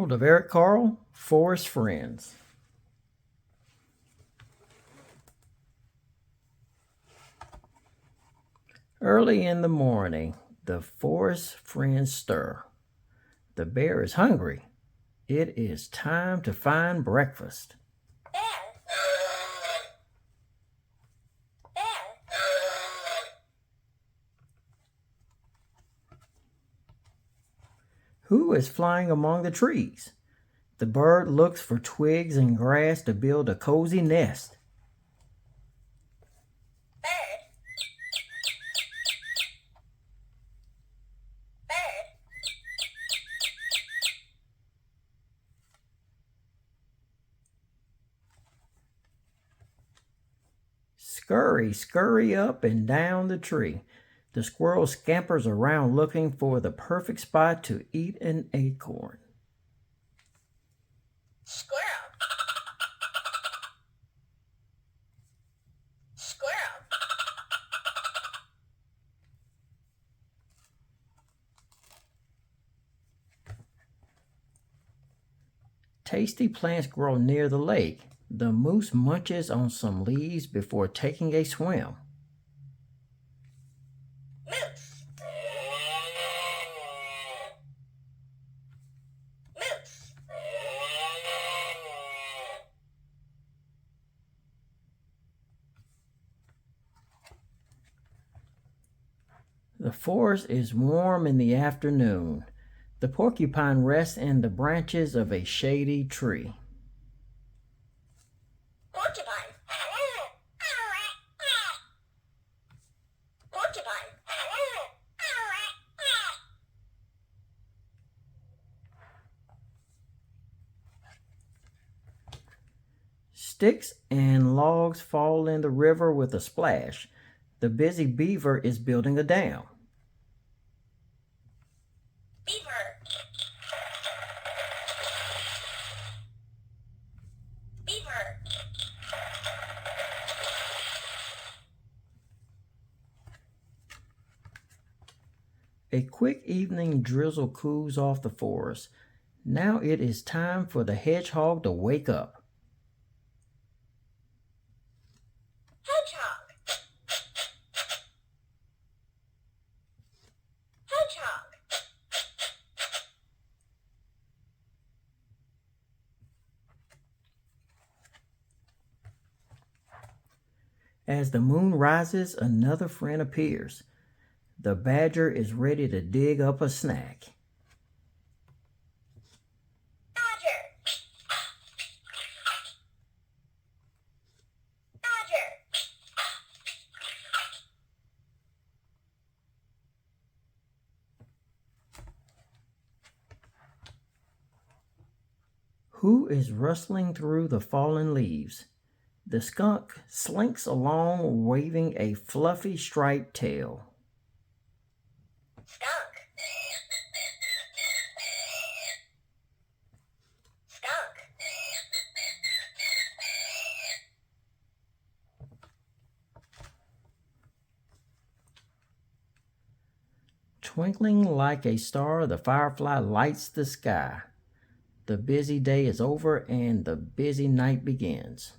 World of Eric Carle, Forest Friends. Early in the morning, the forest friends stir. The bear is hungry. It is time to find breakfast. Who is flying among the trees? The bird looks for twigs and grass to build a cozy nest. Scurry, scurry up and down the tree. The squirrel scampers around looking for the perfect spot to eat an acorn. Squirrel. Squirrel. Tasty plants grow near the lake. The moose munches on some leaves before taking a swim. Moose. Moose. The forest is warm in the afternoon. The porcupine rests in the branches of a shady tree. Porcupine. Porcupine. Sticks and logs fall in the river with a splash. The busy beaver is building a dam. Beaver. Beaver. A quick evening drizzle cools off the forest. Now it is time for the hedgehog to wake up. Hedgehog. Hedgehog. As the moon rises, another friend appears. The badger is ready to dig up a snack. Badger. Badger. Who is rustling through the fallen leaves? The skunk slinks along, waving a fluffy striped tail. Skunk. Skunk. Twinkling like a star, the firefly lights the sky. The busy day is over and the busy night begins.